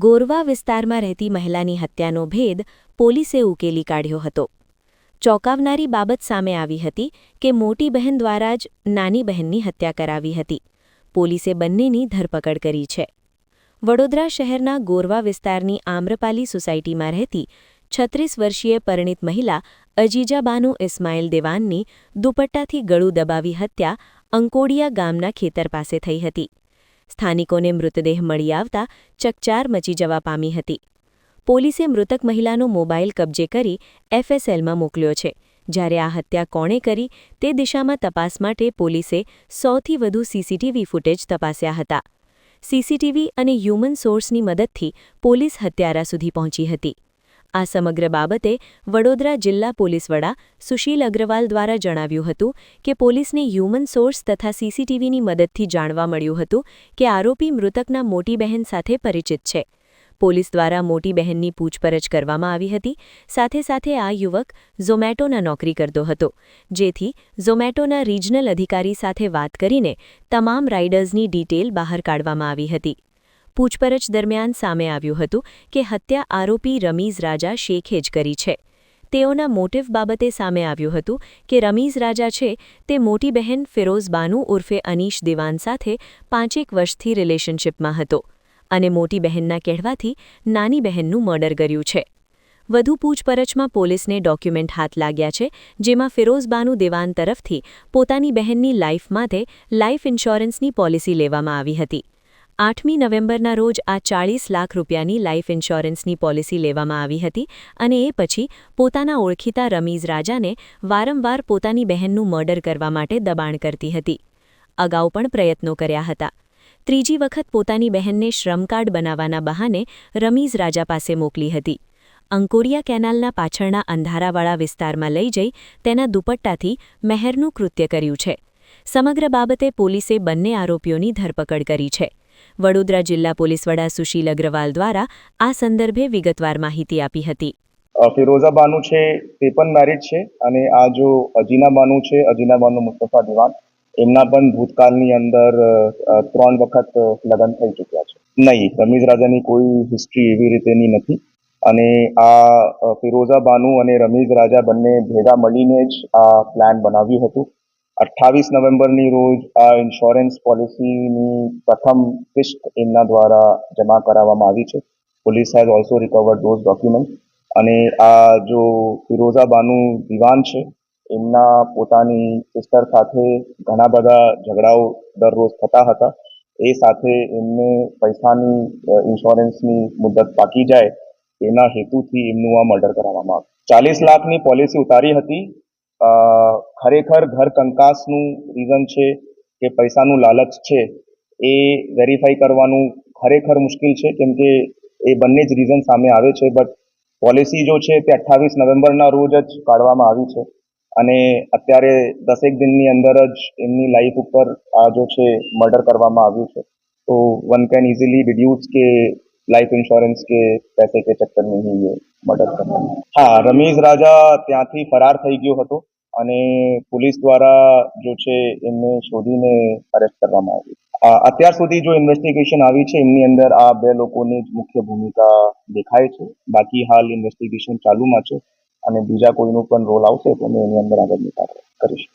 ગોરવા વિસ્તારમાં રહેતી મહિલાની હત્યાનો ભેદ પોલીસે ઉકેલી કાઢ્યો હતો. ચોંકાવનારી બાબત સામે આવી હતી કે મોટી બહેન દ્વારા જ નાની બહેનની હત્યા કરાવી હતી. પોલીસે બંનેની ધરપકડ કરી છે. વડોદરા શહેરના ગોરવા વિસ્તારની આમ્રપાલી સોસાયટીમાં રહેતી 36 વર્ષીય પરિણીત મહિલા અજીજા બાનુ ઇસ્માઇલ દેવાનની દુપટ્ટાથી ગળું દબાવી હત્યા અંકોડિયા ગામના ખેતર પાસે થઈ હતી. સ્થાનિકોને મૃતદેહ મળી આવતા ચકચાર મચી જવા પામી હતી. પોલીસે મૃતક મહિલાનો મોબાઈલ કબજે કરી એફએસએલમાં મોકલ્યો છે. જ્યારે આ હત્યા કોણે કરી તે દિશામાં તપાસ માટે પોલીસે 100થી વધુ સીસીટીવી ફૂટેજ તપાસ્યા હતા. સીસીટીવી અને હ્યુમન સોર્સની મદદથી પોલીસ હત્યારા સુધી પહોંચી હતી. આ સમગ્ર બાબતે વડોદરા જિલ્લા પોલીસ વડા સુશીલ અગ્રવાલ દ્વારા જણાવ્યું હતું કે પોલીસને હ્યુમન સોર્સ તથા સીસીટીવીની મદદથી જાણવા મળ્યું હતું કે આરોપી મૃતકના મોટી બહેન સાથે પરિચિત છે. પોલીસ દ્વારા મોટી બહેનની પૂછપરછ કરવામાં આવી હતી. સાથે સાથે આ યુવક ઝોમેટોના નોકરી કરતો હતો, જેથી ઝોમેટોના રિજનલ અધિકારી સાથે વાત કરીને તમામ રાઇડર્સની ડિટેલ બહાર કાઢવામાં આવી હતી. પૂછપરછ દરમિયાન સામે આવ્યું હતું કે હત્યા આરોપી રમીઝ રાજા શેખે જ કરી છે. તેઓના મોટિવ બાબતે સામે આવ્યું હતું કે રમીઝ રાજા છે તે મોટી બહેન ફિરોઝ બાનુ ઉર્ફે અનીશ દેવાન સાથે 5 વર્ષથી રિલેશનશિપમાં હતો અને મોટી બહેનના કહેવાથી નાની બહેનનું મર્ડર કર્યું છે. વધુ પૂછપરછમાં પોલીસને ડોક્યુમેન્ટ હાથ લાગ્યા છે, જેમાં ફિરોઝ બાનુ દેવાન તરફથી પોતાની બહેનની લાઇફ માટે લાઇફ ઇન્સ્યોરન્સની પોલિસી લેવામાં આવી હતી. 8મી નવેમ્બરના રોજ આ 40 લાખ રૂપિયાની લાઇફ ઇન્સ્યોરન્સની પોલિસી લેવામાં આવી હતી અને એ પછી પોતાના ઓળખીતા રમીઝ રાજાને વારંવાર પોતાની બહેનનું મર્ડર કરવા માટે દબાણ કરતી હતી. અગાઉ પણ પ્રયત્નો કર્યા હતા. ત્રીજી વખત પોતાની બહેનને શ્રમ કાર્ડ બનાવવાના બહાને રમીઝ રાજા પાસે મોકલી હતી. અંકોડિયા કેનાલના પાછળના અંધારાવાળા વિસ્તારમાં લઈ જઈ તેના દુપટ્ટાથી મહેરનું કૃત્ય કર્યું છે. સમગ્ર બાબતે પોલીસે બંને આરોપીઓની ધરપકડ કરી છે. વડોદરા જિલ્લા પોલીસ વડા સુશીલ અગ્રવાલ દ્વારા આ સંદર્ભે વિગતવાર માહિતી આપી હતી. ફિરોઝા બાનુ છે તે પણ મેરિડ છે અને આ જો અજીના બાનુ છે, અજીના બાનુ મુસ્તફા દિવાન, એમના પણ ભૂતકાળની અંદર 3 વખત લગ્ન થઈ ચૂક્યા છે. નહીં, રમીઝ રાજાની કોઈ હિસ્ટ્રી એવી રીતેની નથી અને આ ફિરોઝા બાનુ અને રમીઝ રાજા બંને ભેગા મળીને જ આ પ્લાન બનાવ્યું હતું. 28 નવેમ્બરની રોજ આ ઇન્સ્યોરન્સ પોલિસીની પ્રથમ કિસ્ત એમના દ્વારા જમા કરાવવામાં આવી છે. Police has also recovered those document અને આ જો ફિરોઝા બાનુ દિવાન છે એમના પોતાની સિસ્ટર સાથે ઘણા બધા ઝઘડાઓ દરરોજ થતા હતા. એ સાથે એમને પૈસાની ઇન્સ્યોરન્સની મુદત પાકી જાય એના હેતુથી એમનું આ મર્ડર કરાવવામાં આવ્યું. 40 લાખની પોલિસી ઉતારી હતી. ખરેખર ઘર કંકાસનું રીઝન છે કે પૈસાનું લાલચ છે એ વેરીફાઈ કરવાનું ખરેખર મુશ્કેલ છે, કેમ કે એ બંને જ રીઝન સામે આવે છે. બટ પોલિસી જો છે તે 28 નવેમ્બરના રોજ જ કાઢવામાં આવી છે અને અત્યારે 10 દિનની અંદર જ એમની લાઈફ ઉપર આ જો છે મર્ડર કરવામાં આવ્યું છે. તો વન કેન ઇઝીલી ડિડ્યુસ કે લાइफ इंश्योरेंस के पैसे के चक्कर में ही ये मर्डर करना. હા, રમીઝ રાજા ત્યાંથી ફરાર થઈ ગયો હતો અને પોલીસ દ્વારા જો છે એમને શોધીને અરેસ્ટ કરવામાં આવ્યું. અત્યાર સુધી જો ઇન્વેસ્ટિગેશન આવી છે એમની અંદર આ 2 લોકોની જ મુખ્ય ભૂમિકા દેખાય છે. બાકી હાલ ઇન્વેસ્ટિગેશન ચાલુમાં છે અને બીજા કોઈનું પણ રોલ આવશે તો અમે એની અંદર આગળની કાર્યવાહી કરીશું.